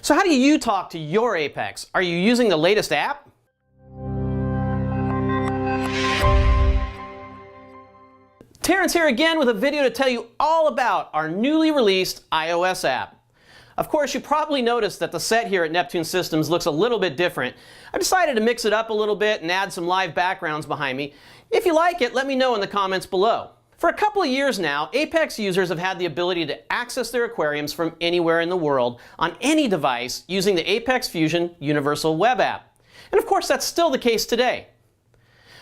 So how do you talk to your Apex? Are you using the latest app? Terence here again with a video to tell you all about our newly released iOS app. Of course, you probably noticed that the set here at Neptune Systems looks a little bit different. I decided to mix it up a little bit and add some live backgrounds behind me. If you like it, let me know in the comments below. For a couple of years now, Apex users have had the ability to access their aquariums from anywhere in the world on any device using the Apex Fusion Universal Web App. And of course, that's still the case today.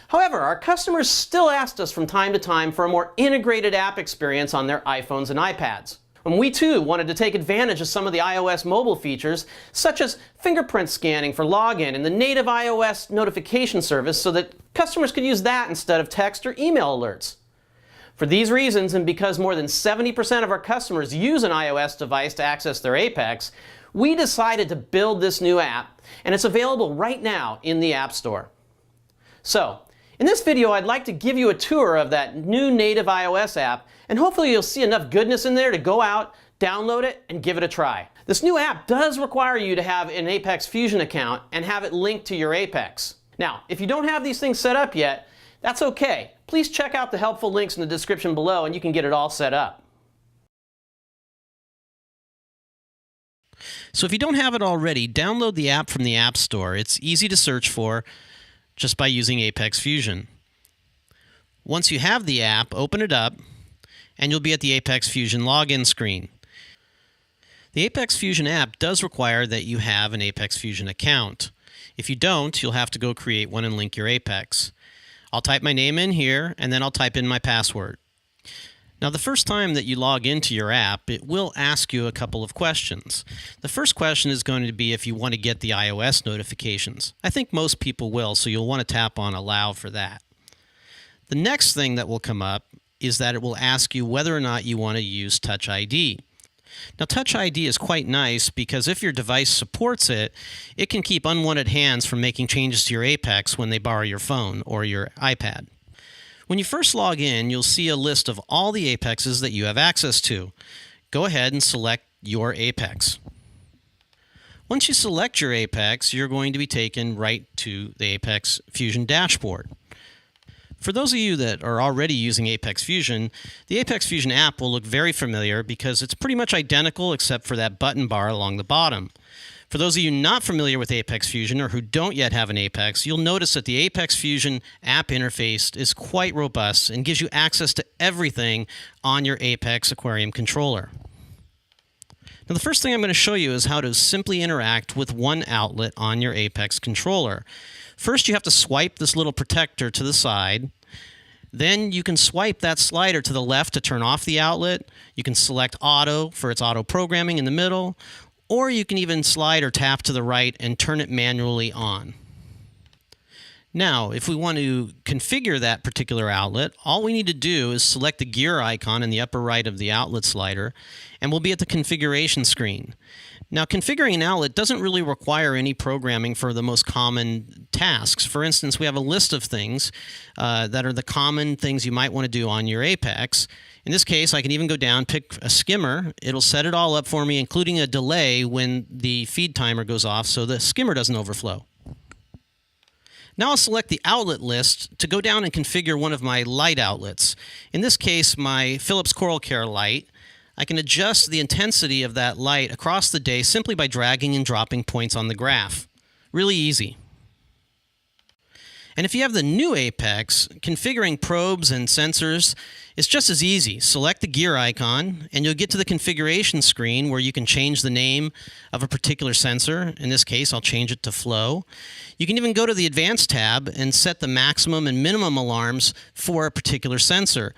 However, our customers still asked us from time to time for a more integrated app experience on their iPhones and iPads. And we too wanted to take advantage of some of the iOS mobile features, such as fingerprint scanning for login and the native iOS notification service so that customers could use that instead of text or email alerts. For these reasons, and because more than 70% of our customers use an iOS device to access their Apex, we decided to build this new app, and it's available right now in the App Store. So, in this video, I'd like to give you a tour of that new native iOS app, and hopefully you'll see enough goodness in there to go out, download it, and give it a try. This new app does require you to have an Apex Fusion account and have it linked to your Apex. Now, if you don't have these things set up yet, that's okay. Please check out the helpful links in the description below and you can get it all set up. So if you don't have it already, download the app from the App Store. It's easy to search for just by using Apex Fusion. Once you have the app, open it up, and you'll be at the Apex Fusion login screen. The Apex Fusion app does require that you have an Apex Fusion account. If you don't, you'll have to go create one and link your Apex. I'll type my name in here, and then I'll type in my password. Now, the first time that you log into your app, it will ask you a couple of questions. The first question is going to be if you want to get the iOS notifications. I think most people will, so you'll want to tap on Allow for that. The next thing that will come up is that it will ask you whether or not you want to use Touch ID. Now, Touch ID is quite nice because if your device supports it, it can keep unwanted hands from making changes to your Apex when they borrow your phone or your iPad. When you first log in, you'll see a list of all the Apexes that you have access to. Go ahead and select your Apex. Once you select your Apex, you're going to be taken right to the Apex Fusion dashboard. For those of you that are already using Apex Fusion, the Apex Fusion app will look very familiar because it's pretty much identical except for that button bar along the bottom. For those of you not familiar with Apex Fusion or who don't yet have an Apex, you'll notice that the Apex Fusion app interface is quite robust and gives you access to everything on your Apex Aquarium controller. Now, the first thing I'm going to show you is how to simply interact with one outlet on your Apex controller. First, you have to swipe this little protector to the side. Then you can swipe that slider to the left to turn off the outlet. You can select Auto for its auto programming in the middle. Or you can even slide or tap to the right and turn it manually on. Now, if we want to configure that particular outlet, all we need to do is select the gear icon in the upper right of the outlet slider, and we'll be at the configuration screen. Now, configuring an outlet doesn't really require any programming for the most common tasks. For instance, we have a list of things that are the common things you might want to do on your Apex. In this case, I can even go down, pick a skimmer. It'll set it all up for me, including a delay when the feed timer goes off so the skimmer doesn't overflow. Now I'll select the outlet list to go down and configure one of my Lite outlets. In this case, my Philips Coral Care Lite. I can adjust the intensity of that light across the day simply by dragging and dropping points on the graph. Really easy. And if you have the new Apex, configuring probes and sensors is just as easy. Select the gear icon, and you'll get to the configuration screen where you can change the name of a particular sensor. In this case, I'll change it to Flow. You can even go to the Advanced tab and set the maximum and minimum alarms for a particular sensor.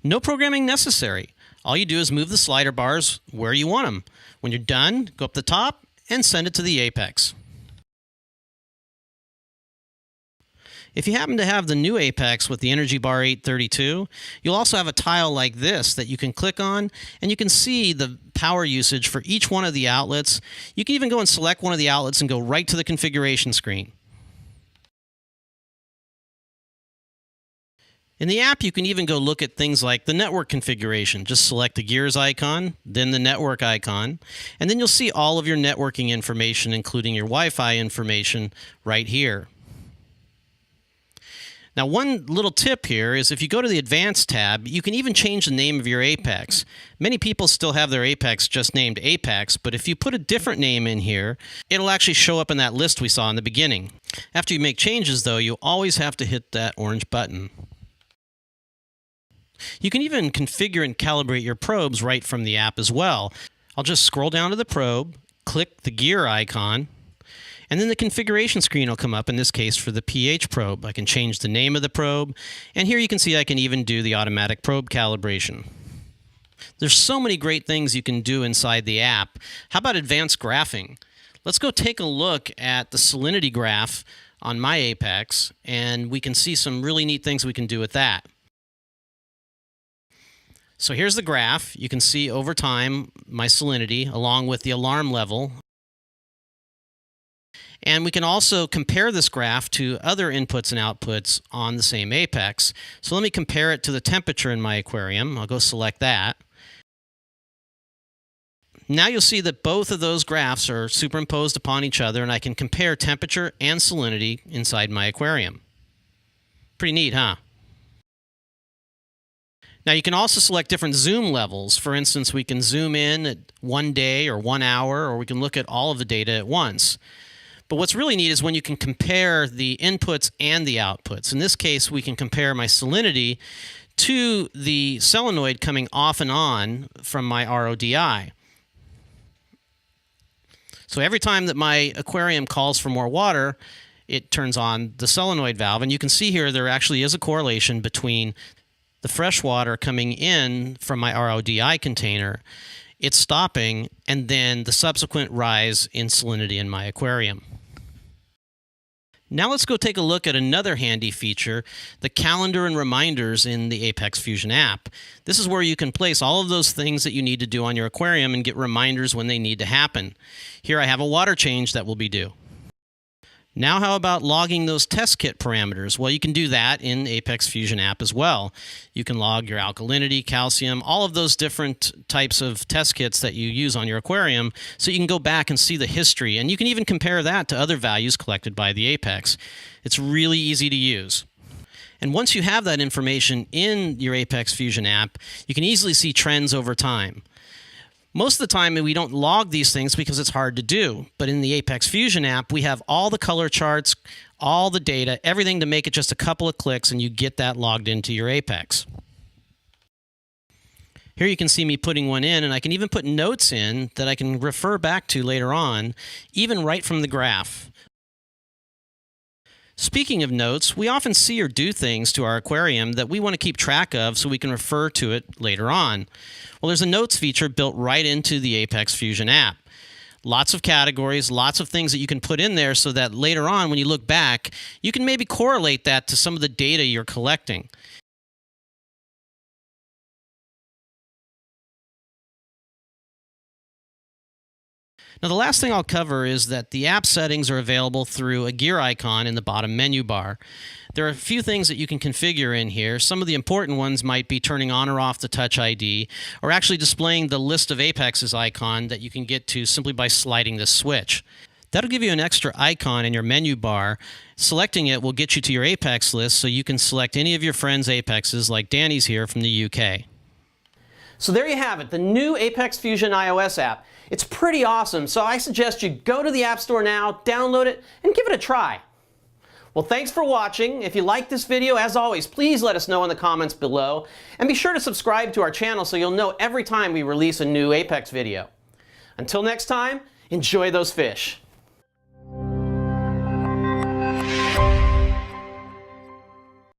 No programming necessary. All you do is move the slider bars where you want them. When you're done, go up the top and send it to the Apex. If you happen to have the new Apex with the Energy Bar 832, you'll also have a tile like this that you can click on, and you can see the power usage for each one of the outlets. You can even go and select one of the outlets and go right to the configuration screen. In the app, you can even go look at things like the network configuration. Just select the gears icon, then the network icon, and then you'll see all of your networking information, including your Wi-Fi information, right here. Now, one little tip here is if you go to the Advanced tab, you can even change the name of your Apex. Many people still have their Apex just named Apex, but if you put a different name in here, it'll actually show up in that list we saw in the beginning. After you make changes, though, you always have to hit that orange button. You can even configure and calibrate your probes right from the app as well. I'll just scroll down to the probe, click the gear icon, and then the configuration screen will come up, in this case for the pH probe. I can change the name of the probe, and here you can see I can even do the automatic probe calibration. There's so many great things you can do inside the app. How about advanced graphing? Let's go take a look at the salinity graph on my Apex, and we can see some really neat things we can do with that. So here's the graph. You can see over time my salinity along with the alarm level. And we can also compare this graph to other inputs and outputs on the same Apex. So let me compare it to the temperature in my aquarium. I'll go select that. Now you'll see that both of those graphs are superimposed upon each other, and I can compare temperature and salinity inside my aquarium. Pretty neat, huh? Now you can also select different zoom levels. For instance, we can zoom in at 1 day or 1 hour, or we can look at all of the data at once. But what's really neat is when you can compare the inputs and the outputs. In this case, we can compare my salinity to the solenoid coming off and on from my RODI. So every time that my aquarium calls for more water, it turns on the solenoid valve. And you can see here there actually is a correlation between the fresh water coming in from my RODI container, it's stopping, and then the subsequent rise in salinity in my aquarium. Now let's go take a look at another handy feature, the calendar and reminders in the Apex Fusion app. This is where you can place all of those things that you need to do on your aquarium and get reminders when they need to happen. Here I have a water change that will be due. Now how about logging those test kit parameters? Well, you can do that in Apex Fusion app as well. You can log your alkalinity, calcium, all of those different types of test kits that you use on your aquarium, so you can go back and see the history, and you can even compare that to other values collected by the Apex. It's really easy to use. And once you have that information in your Apex Fusion app, you can easily see trends over time. Most of the time, we don't log these things because it's hard to do. But in the Apex Fusion app, we have all the color charts, all the data, everything to make it just a couple of clicks, and you get that logged into your Apex. Here you can see me putting one in, and I can even put notes in that I can refer back to later on, even right from the graph. Speaking of notes, we often see or do things to our aquarium that we want to keep track of so we can refer to it later on. Well, there's a notes feature built right into the Apex Fusion app. Lots of categories, lots of things that you can put in there so that later on when you look back, you can maybe correlate that to some of the data you're collecting. Now, the last thing I'll cover is that the app settings are available through a gear icon in the bottom menu bar. There are a few things that you can configure in here. Some of the important ones might be turning on or off the Touch ID, or actually displaying the list of Apexes icon that you can get to simply by sliding this switch. That'll give you an extra icon in your menu bar. Selecting it will get you to your Apex list so you can select any of your friends' Apexes like Danny's here from the UK. So there you have it, the new Apex Fusion iOS app. It's pretty awesome, so I suggest you go to the App Store now, download it, and give it a try. Well, thanks for watching. If you liked this video, as always, please let us know in the comments below. And be sure to subscribe to our channel so you'll know every time we release a new Apex video. Until next time, enjoy those fish.